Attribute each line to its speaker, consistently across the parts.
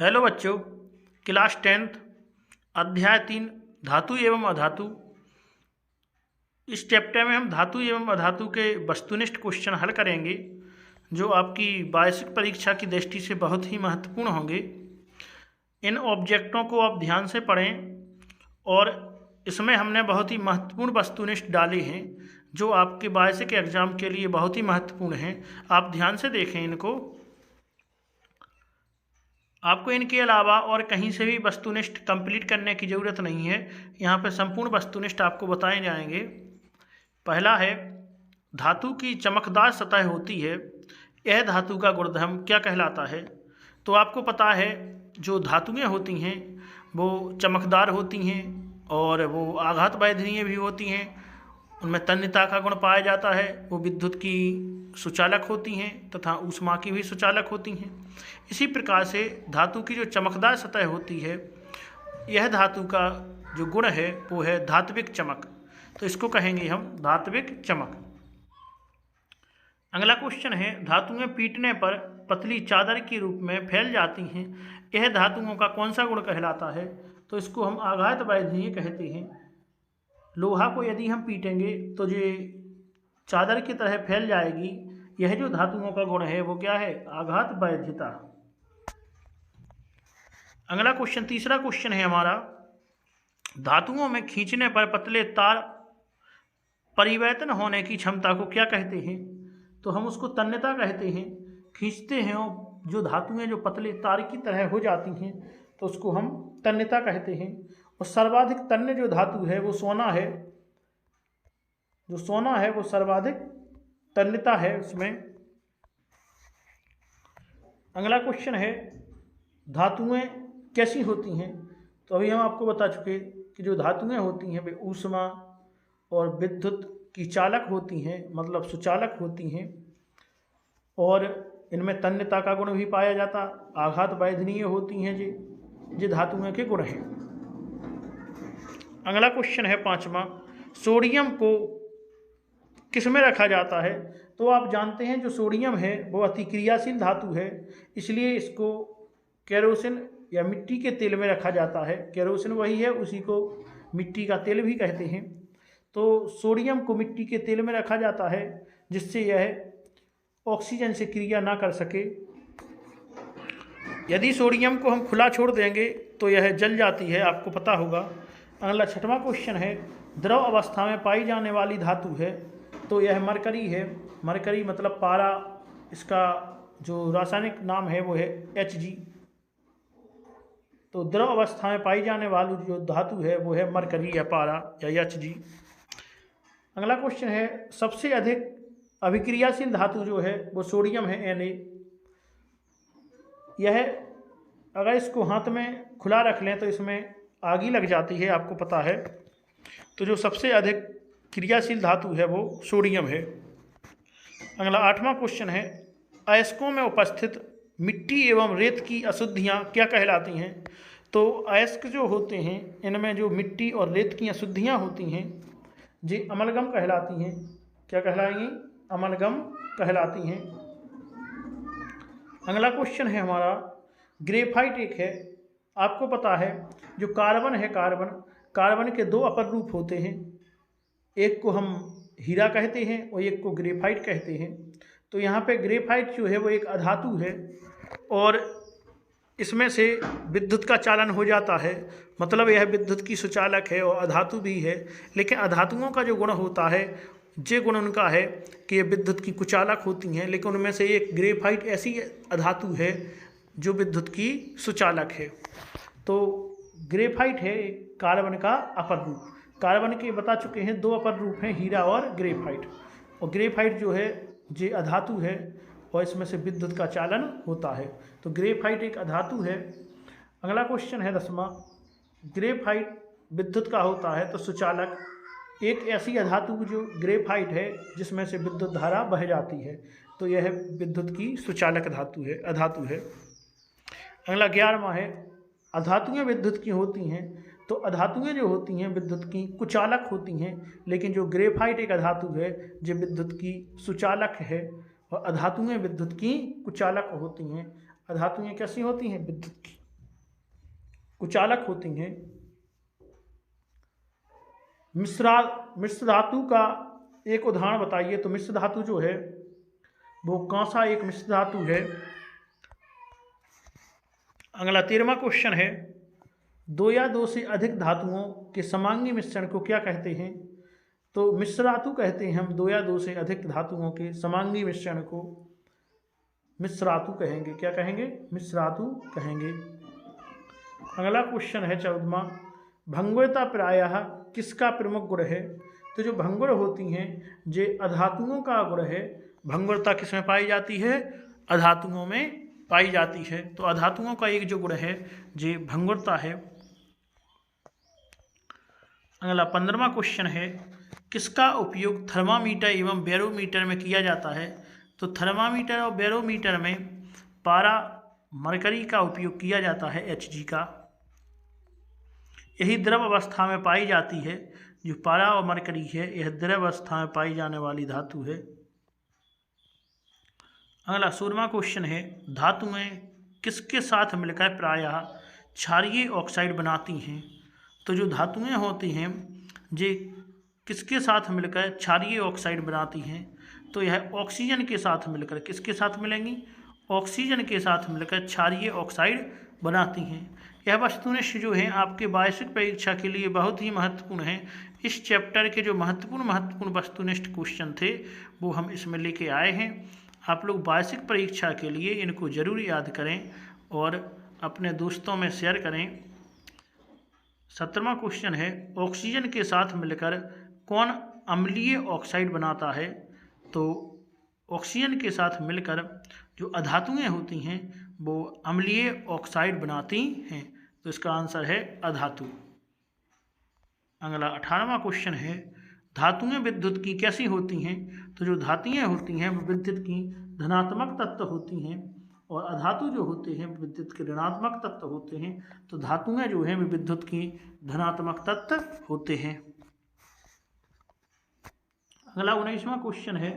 Speaker 1: Hello बच्चों, class 10th अध्याय 3 धातु एवं अधातु। इस चैप्टर में हम धातु एवं अधातु के वस्तुनिष्ठ क्वेश्चन हल करेंगे जो आपकी वार्षिक परीक्षा की दृष्टि से बहुत ही महत्वपूर्ण होंगे। इन ऑब्जेक्टों को आप ध्यान से पढ़ें और इसमें हमने बहुत ही महत्वपूर्ण वस्तुनिष्ठ डाले हैं जो आपके वार्षिक एग्जाम के लिए बहुत ही महत्वपूर्ण हैं। आप ध्यान से देखें इनको। आपको इनके अलावा और कहीं से भी वस्तुनिष्ठ कंप्लीट करने की ज़रूरत नहीं है। यहाँ पे संपूर्ण वस्तुनिष्ठ आपको बताए जाएंगे। पहला है, धातु की चमकदार सतह होती है, यह धातु का गुणधर्म क्या कहलाता है। तो आपको पता है जो धातुएं होती हैं वो चमकदार होती हैं और वो आघात बांधनीय भी होती हैं। उनमें तन्यता का गुण पाया जाता है। वो विद्युत की सुचालक होती हैं तथा ऊष्मा की भी सुचालक होती हैं। इसी प्रकार से धातु की जो चमकदार सतह होती है, यह धातु का जो गुण है वो है धात्विक चमक। तो इसको कहेंगे हम धात्विक चमक। अगला क्वेश्चन है, धातुएं पीटने पर पतली चादर के रूप में फैल जाती हैं, यह धातुओं का कौन सा गुण कहलाता है। तो इसको हम आघात बांधनीय कहते हैं। लोहा को यदि हम पीटेंगे तो ये चादर की तरह फैल जाएगी। यह जो धातुओं का गुण है वो क्या है, आघात बाध्यता। अगला क्वेश्चन, तीसरा क्वेश्चन है हमारा, धातुओं में खींचने पर पतले तार परिवर्तन होने की क्षमता को क्या कहते हैं। तो हम उसको तन्यता कहते हैं। खींचते हैं और जो धातुएं जो पतले तार की तरह हो जाती हैं तो उसको हम तन्यता कहते हैं। और सर्वाधिक तन्य जो धातु है वो सोना है। जो सोना है वो सर्वाधिक तन्यता है उसमें। अगला क्वेश्चन है, धातुएं कैसी होती हैं। तो अभी हम आपको बता चुके कि जो धातुएं होती हैं वे ऊष्मा और विद्युत की चालक होती हैं, मतलब सुचालक होती हैं। और इनमें तन्यता का गुण भी पाया जाता, आघात बांधनीय होती हैं। ये धातुएं के गुण हैं। अगला क्वेश्चन है पांचवा, सोडियम को किस में रखा जाता है। तो आप जानते हैं जो सोडियम है वो अतिक्रियाशील धातु है, इसलिए इसको केरोसिन या मिट्टी के तेल में रखा जाता है। केरोसिन वही है, उसी को मिट्टी का तेल भी कहते हैं। तो सोडियम को मिट्टी के तेल में रखा जाता है जिससे यह ऑक्सीजन से क्रिया ना कर सके। यदि सोडियम को हम खुला छोड़ देंगे तो यह जल जाती है, आपको पता होगा। अगला छठवां क्वेश्चन है, द्रव अवस्था में पाई जाने वाली धातु है। तो यह मरकरी है। मरकरी मतलब पारा, इसका जो रासायनिक नाम है वो है Hg। तो द्रव अवस्था में पाई जाने वाली जो धातु है वो है मरकरी या पारा या Hg। अगला क्वेश्चन है, सबसे अधिक अभिक्रियाशील धातु जो है वो सोडियम है, Na। यह अगर इसको हाथ में खुला रख लें तो इसमें आग ही लग जाती है, आपको पता है। तो जो सबसे अधिक क्रियाशील धातु है वो सोडियम है। अगला आठवां क्वेश्चन है, अयस्कों में उपस्थित मिट्टी एवं रेत की अशुद्धियाँ क्या कहलाती हैं। तो अयस्क जो होते हैं इनमें जो मिट्टी और रेत की अशुद्धियाँ होती हैं ये अमलगम कहलाती हैं। क्या कहलाएंगी, अमलगम कहलाती हैं। अगला क्वेश्चन है हमारा, ग्रेफाइट एक है, आपको पता है जो कार्बन है, कार्बन के दो अपर रूप होते हैं। एक को हम हीरा कहते हैं और एक को ग्रेफाइट कहते हैं। तो यहाँ पे ग्रेफाइट जो है वो एक अधातु है और इसमें से विद्युत का चालन हो जाता है, मतलब यह विद्युत की सुचालक है और अधातु भी है। लेकिन अधातुओं का जो गुण होता है, ये गुण उनका है कि ये विद्युत की कुचालक होती हैं। लेकिन उनमें से एक ग्रेफाइट ऐसी अधातु है जो विद्युत की सुचालक है। तो ग्रेफाइट है कार्बन का अपर रूप। कार्बन के बता चुके हैं दो अपर रूप हैं, हीरा और ग्रेफाइट। और ग्रेफाइट जो है ये अधातु है और इसमें से विद्युत का चालन होता है। तो ग्रेफाइट एक अधातु है। अगला क्वेश्चन है 10वां, ग्रेफाइट विद्युत का होता है तो सुचालक एक ऐसी अधातु जो ग्रेफाइट है जिसमें से विद्युत धारा बह जाती है। तो यह विद्युत की सुचालक धातु है, अधातु है। अगला 11वां है, अधातुएं विद्युत की होती हैं। तो अधातुएं जो होती हैं विद्युत की कुचालक होती हैं, लेकिन जो ग्रेफाइट एक अधातु है जो विद्युत की सुचालक है और अधातुएं विद्युत की कुचालक होती हैं। अधातुएं कैसी होती हैं, विद्युत की कुचालक होती हैं। मिश्र धातु का एक उदाहरण बताइए। तो मिश्र धातु जो है वो कांसा एक मिश्र धातु है। अगला 13वां क्वेश्चन है, दो या दो से अधिक धातुओं के समांगी मिश्रण को क्या कहते हैं? तो मिश्र धातु कहते हैं हम दो या दो से अधिक धातुओं के समांगी मिश्रण को मिश्र धातु कहेंगे। क्या कहेंगे? मिश्र धातु कहेंगे। अगला क्वेश्चन है 14वां, भंगुरता प्रायः किसका प्रमुख गुण है? तो जो भंगुर होती हैं ये अधातुओं का गुण है। भंगुरता किसमें पाई जाती है? अधातुओं में पाई जाती है। तो अधातुओं का एक जो गुण है ये भंगुरता है। अगला 15वां क्वेश्चन है, किसका उपयोग थर्मामीटर एवं बैरोमीटर में किया जाता है? तो थर्मामीटर और बैरोमीटर में पारा मरकरी का उपयोग किया जाता है, Hg का। यही द्रव अवस्था में पाई जाती है। जो पारा और मरकरी है यह द्रव अवस्था में पाई जाने वाली धातु है। अगला 16वां क्वेश्चन है, धातुएं किसके साथ मिलकर प्रायः क्षारीय ऑक्साइड बनाती हैं? तो जो धातुएं होती हैं ये किसके साथ मिलकर क्षारीय ऑक्साइड बनाती हैं? तो यह ऑक्सीजन के साथ मिलकर, किसके साथ मिलेंगी? ऑक्सीजन के साथ मिलकर क्षारीय ऑक्साइड बनाती हैं। यह वस्तुनिष्ठ जो है आपके वार्षिक परीक्षा के लिए बहुत ही महत्वपूर्ण है। इस चैप्टर के जो महत्वपूर्ण वस्तुनिष्ठ क्वेश्चन थे वो हम इसमें लेके आए हैं। आप लोग वार्षिक परीक्षा के लिए इनको जरूर याद करें और अपने दोस्तों में शेयर करें। 17वां क्वेश्चन है, ऑक्सीजन के साथ मिलकर कौन अम्लीय ऑक्साइड बनाता है? तो ऑक्सीजन के साथ मिलकर जो अधातुएं होती हैं वो अम्लीय ऑक्साइड बनाती हैं। तो इसका आंसर है अधातु। अगला 18वां क्वेश्चन है, धातुएं विद्युत की कैसी होती हैं? तो जो धातुएं होती हैं वो विद्युत की धनात्मक तत्व होती हैं और अधातु जो होते हैं विद्युत के ऋणात्मक तत्व होते हैं। तो धातुएं जो हैं वे विद्युत की धनात्मक तत्व होते हैं। अगला 19वां क्वेश्चन है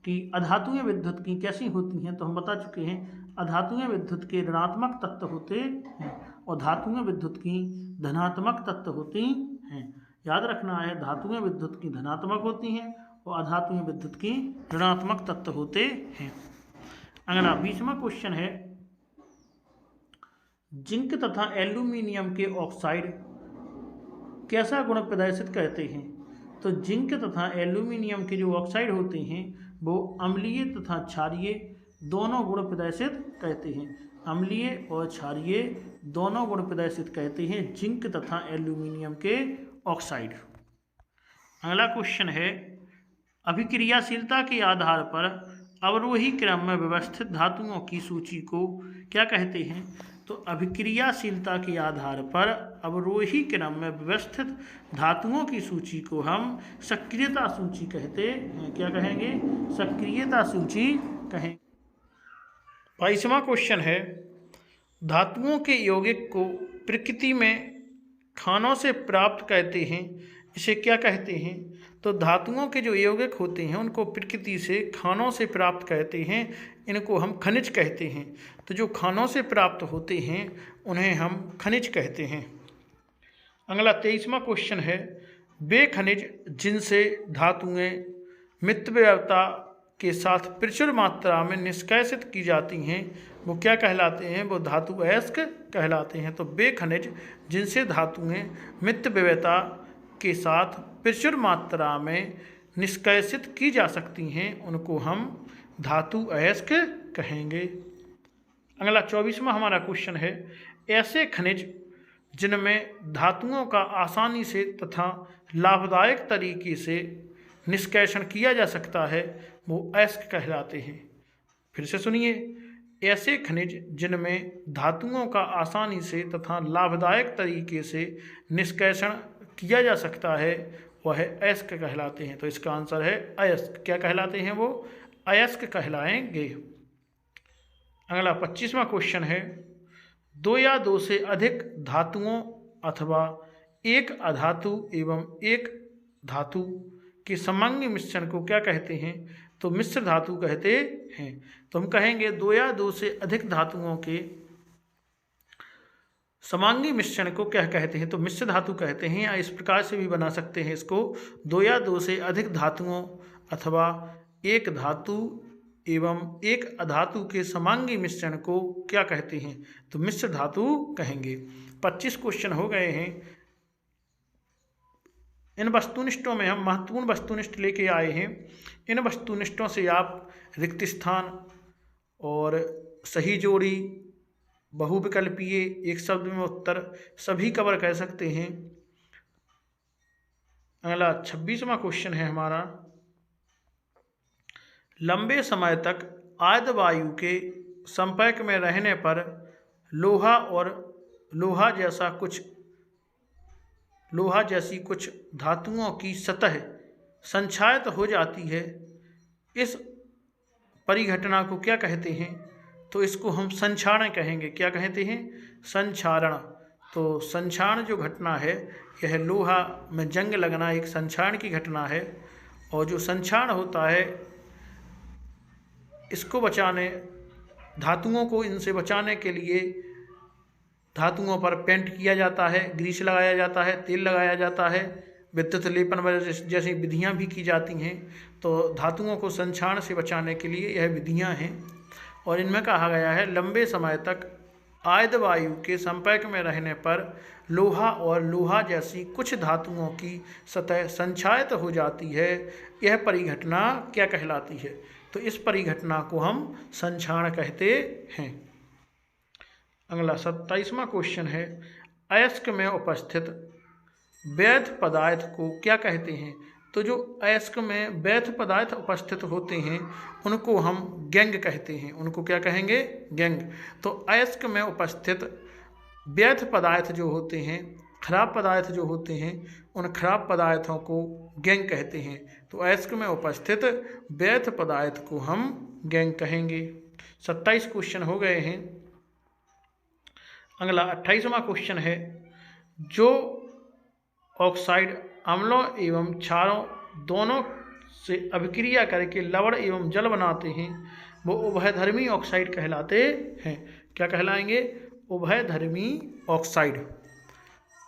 Speaker 1: कि अधातुएं विद्युत की कैसी होती हैं? तो हम बता चुके हैं अधातुएं विद्युत के ऋणात्मक तत्व होते हैं और धातुएं विद्युत की धनात्मक तत्व होती हैं। याद रखना है, धातुएं विद्युत की धनात्मक होती हैं और अधातुएं विद्युत की ऋणात्मक तत्व होते हैं। अगला 20वां क्वेश्चन है, जिंक तथा एल्यूमिनियम के ऑक्साइड कैसा गुण प्रदर्शित करते हैं? तो जिंक तथा एल्यूमिनियम के जो ऑक्साइड होते हैं वो अम्लीय तथा क्षारीय दोनों गुण प्रदर्शित करते हैं। अम्लीय और क्षारीय दोनों गुण प्रदर्शित करते हैं जिंक तथा एल्यूमिनियम के ऑक्साइड। अगला क्वेश्चन है, अभिक्रियाशीलता के आधार पर अवरोही क्रम में व्यवस्थित धातुओं की सूची को क्या कहते हैं? तो अभिक्रियाशीलता के आधार पर अवरोही क्रम में व्यवस्थित धातुओं की सूची को हम सक्रियता सूची कहते हैं। क्या कहेंगे? सक्रियता सूची कहेंगे। 22वां क्वेश्चन है, धातुओं के यौगिक को प्रकृति में खानों से प्राप्त करते हैं, इसे क्या कहते हैं? तो धातुओं के जो यौगिक होते हैं उनको प्रकृति से खानों से प्राप्त करते हैं, इनको हम खनिज कहते हैं। तो जो खानों से प्राप्त होते हैं उन्हें हम खनिज कहते हैं। अगला 23वां क्वेश्चन है, वे खनिज जिनसे धातुएं मितव्ययता के साथ प्रचुर मात्रा में निष्कासित की जाती हैं वो क्या कहलाते हैं? वो धातु अयस्क कहलाते हैं। तो वे खनिज जिनसे धातुएं मितव्ययता के साथ प्रचुर मात्रा में निष्कासित की जा सकती हैं उनको हम धातु अयस्क कहेंगे। अगला 24वां हमारा क्वेश्चन है, ऐसे खनिज जिनमें धातुओं का आसानी से तथा लाभदायक तरीके से निष्कासन किया जा सकता है वो अयस्क कहलाते हैं। फिर से सुनिए, ऐसे खनिज जिनमें धातुओं का आसानी से तथा लाभदायक तरीके से निष्कासन किया जा सकता है वह अयस्क कहलाते हैं। तो इसका आंसर है अयस्क। क्या कहलाते हैं? वो अयस्क कहलाएंगे। अगला 25वां क्वेश्चन है, दो या दो से अधिक धातुओं अथवा एक अधातु एवं एक धातु के समांगी मिश्रण को क्या कहते हैं? तो मिश्र धातु कहते हैं। तो हम कहेंगे दो या दो से अधिक धातुओं के समांगी मिश्रण को क्या कहते हैं? तो मिश्र धातु कहते हैं, या इस प्रकार से भी बना सकते हैं इसको, दो या दो से अधिक धातुओं अथवा एक धातु एवं एक अधातु के समांगी मिश्रण को क्या कहते हैं? तो मिश्र धातु कहेंगे। 25 क्वेश्चन हो गए हैं। इन वस्तुनिष्ठों में हम महत्वपूर्ण वस्तुनिष्ठ लेके आए हैं। इन वस्तुनिष्ठों से आप रिक्त स्थान और सही जोड़ी, बहुविकल्पीय, एक शब्द में उत्तर सभी कवर कर सकते हैं। अगला 26वां क्वेश्चन है हमारा, लंबे समय तक आर्द्र वायु के संपर्क में रहने पर लोहा और लोहा जैसी कुछ धातुओं की सतह संक्षारित हो जाती है। इस परिघटना को क्या कहते हैं? तो इसको हम संक्षारण कहेंगे। क्या कहते हैं? संक्षारण। तो संक्षारण जो घटना है, यह लोहा में जंग लगना एक संक्षारण की घटना है। और जो संक्षारण होता है, इसको बचाने, धातुओं को इनसे बचाने के लिए धातुओं पर पेंट किया जाता है, ग्रीस लगाया जाता है, तेल लगाया जाता है, विद्युत लेपन जैसी विधियां भी की जाती हैं। तो धातुओं को संक्षारण से बचाने के लिए यह विधियां हैं। और इनमें कहा गया है, लंबे समय तक आर्द्र वायु के संपर्क में रहने पर लोहा और लोहा जैसी कुछ धातुओं की सतह संक्षारित हो जाती है। यह परिघटना क्या कहलाती है? तो इस परिघटना को हम संक्षारण कहते हैं। अगला 27वां क्वेश्चन है, अयस्क में उपस्थित वैध पदार्थ को क्या कहते हैं? तो जो अयस्क में वैध पदार्थ उपस्थित होते हैं उनको हम गैंग कहते हैं। उनको क्या कहेंगे? गैंग। तो अयस्क में उपस्थित वैध पदार्थ जो होते हैं, खराब पदार्थ जो होते हैं, उन खराब पदार्थों को गैंग कहते हैं। तो अयस्क में उपस्थित वैध पदार्थ को हम गैंग कहेंगे। 27 क्वेश्चन हो गए हैं। अगला 28वां क्वेश्चन है, जो ऑक्साइड अम्लों एवं क्षारों दोनों से अभिक्रिया करके लवण एवं जल बनाते हैं, वो उभयधर्मी ऑक्साइड कहलाते हैं। क्या कहलाएंगे? उभयधर्मी ऑक्साइड।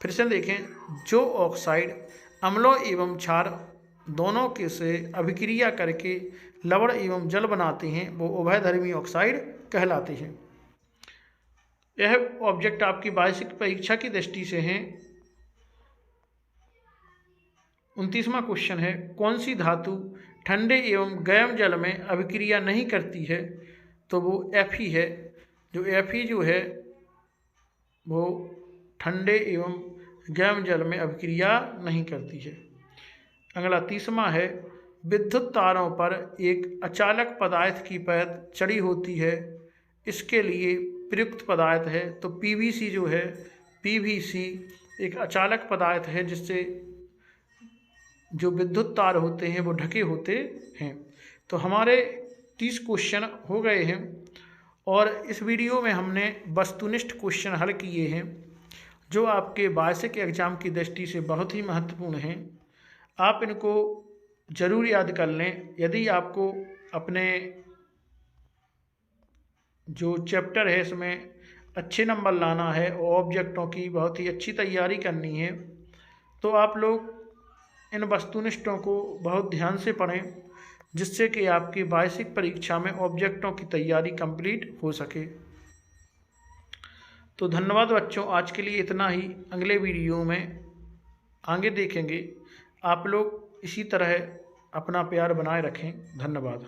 Speaker 1: फिर से देखें, जो ऑक्साइड अम्लों एवं क्षार दोनों के से अभिक्रिया करके लवण एवं जल बनाते हैं, वो उभयधर्मी ऑक्साइड कहलाते हैं। यह ऑब्जेक्ट आपकी वार्षिक परीक्षा की दृष्टि से हैं। 29वां क्वेश्चन है, कौन सी धातु ठंडे एवं गर्म जल में अभिक्रिया नहीं करती है? तो वो Fe है। जो Fe जो है वो ठंडे एवं गर्म जल में अभिक्रिया नहीं करती है। अगला 30वां है, विद्युत तारों पर एक अचालक पदार्थ की परत चढ़ी होती है, इसके लिए प्रयुक्त पदार्थ है। तो PVC जो है, PVC एक अचालक पदार्थ है जिससे जो विद्युत तार होते हैं वो ढके होते हैं। तो हमारे 30 क्वेश्चन हो गए हैं और इस वीडियो में हमने वस्तुनिष्ठ क्वेश्चन हल किए हैं जो आपके वार्षिक एग्जाम की दृष्टि से बहुत ही महत्वपूर्ण हैं। आप इनको ज़रूर याद कर लें। यदि आपको अपने जो चैप्टर है इसमें अच्छे नंबर लाना है और ऑब्जेक्टों की बहुत ही अच्छी तैयारी करनी है, तो आप लोग इन वस्तुनिष्ठों को बहुत ध्यान से पढ़ें, जिससे कि आपकी वार्षिक परीक्षा में ऑब्जेक्टों की तैयारी कंप्लीट हो सके। तो धन्यवाद बच्चों, आज के लिए इतना ही। अगले वीडियो में आगे देखेंगे। आप लोग इसी तरह अपना प्यार बनाए रखें। धन्यवाद।